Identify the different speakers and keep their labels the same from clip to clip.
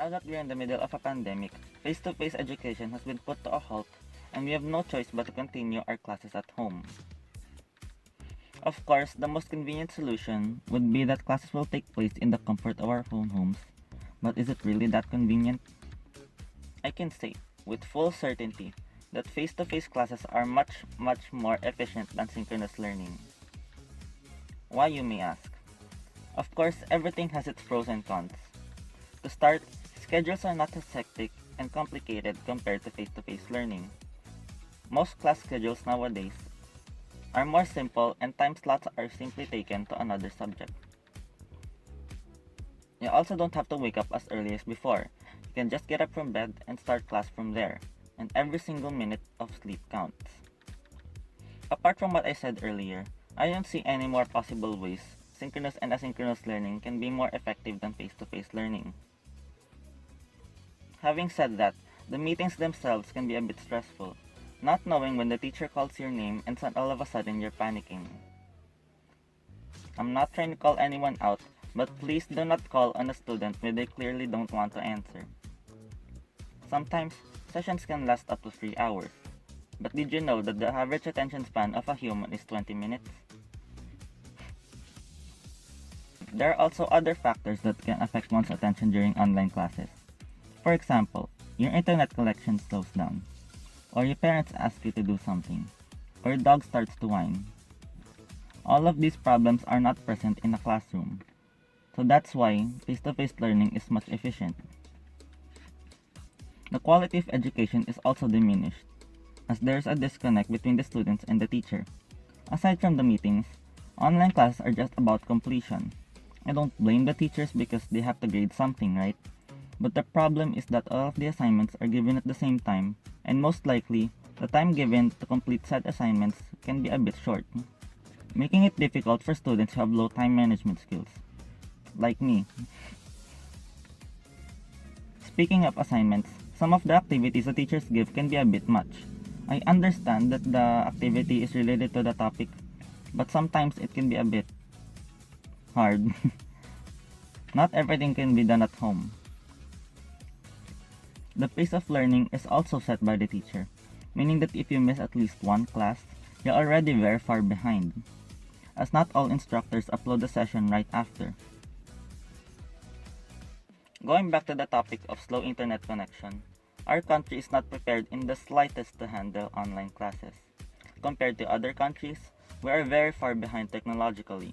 Speaker 1: Now that we're in the middle of a pandemic, face-to-face education has been put to a halt, and we have no choice but to continue our classes at home. Of course, the most convenient solution would be that classes will take place in the comfort of our own homes. But is it really that convenient? I can say, with full certainty, that face-to-face classes are much more efficient than synchronous learning. Why, you may ask? Of course, everything has its pros and cons. To start, schedules are not as hectic and complicated compared to face-to-face learning. Most class schedules nowadays are more simple and time slots are simply taken to another subject. You also don't have to wake up as early as before. You can just get up from bed and start class from there, and every single minute of sleep counts. Apart from what I said earlier, I don't see any more possible ways synchronous and asynchronous learning can be more effective than face-to-face learning. Having said that, the meetings themselves can be a bit stressful, not knowing when the teacher calls your name and then all of a sudden you're panicking. I'm not trying to call anyone out, but please do not call on a student when they clearly don't want to answer. Sometimes, sessions can last up to 3 hours. But did you know that the average attention span of a human is 20 minutes? There are also other factors that can affect one's attention during online classes. For example, your internet connection slows down, or your parents ask you to do something, or your dog starts to whine. All of these problems are not present in a classroom, so that's why face-to-face learning is much efficient. The quality of education is also diminished, as there is a disconnect between the students and the teacher. Aside from the meetings, online classes are just about completion. I don't blame the teachers because they have to grade something, right? But the problem is that all of the assignments are given at the same time, and most likely, the time given to complete said assignments can be a bit short, making it difficult for students who have low time management skills, like me. Speaking of assignments, some of the activities the teachers give can be a bit much. I understand that the activity is related to the topic, but sometimes it can be a bit hard. Not everything can be done at home. The pace of learning is also set by the teacher, meaning that if you miss at least one class, you're already very far behind, as not all instructors upload the session right after. Going back to the topic of slow internet connection, our country is not prepared in the slightest to handle online classes. Compared to other countries, we are very far behind technologically.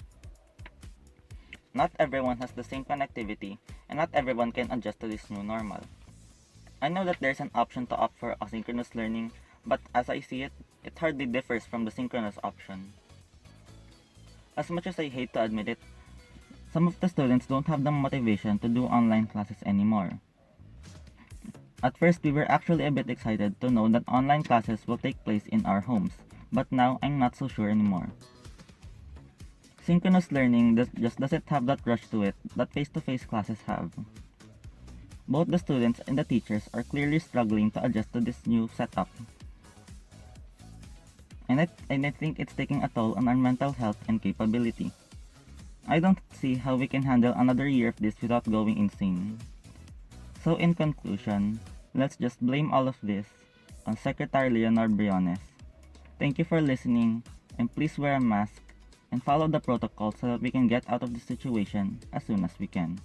Speaker 1: Not everyone has the same connectivity, and not everyone can adjust to this new normal. I know that there's an option to opt for asynchronous learning, but as I see it, it hardly differs from the synchronous option. As much as I hate to admit it, some of the students don't have the motivation to do online classes anymore. At first, we were actually a bit excited to know that online classes will take place in our homes, but now I'm not so sure anymore. Synchronous learning just doesn't have that rush to it that face-to-face classes have. Both the students and the teachers are clearly struggling to adjust to this new setup. And I think it's taking a toll on our mental health and capability. I don't see how we can handle another year of this without going insane. So in conclusion, let's just blame all of this on Secretary Leonor Briones. Thank you for listening, and please wear a mask and follow the protocol so that we can get out of this situation as soon as we can.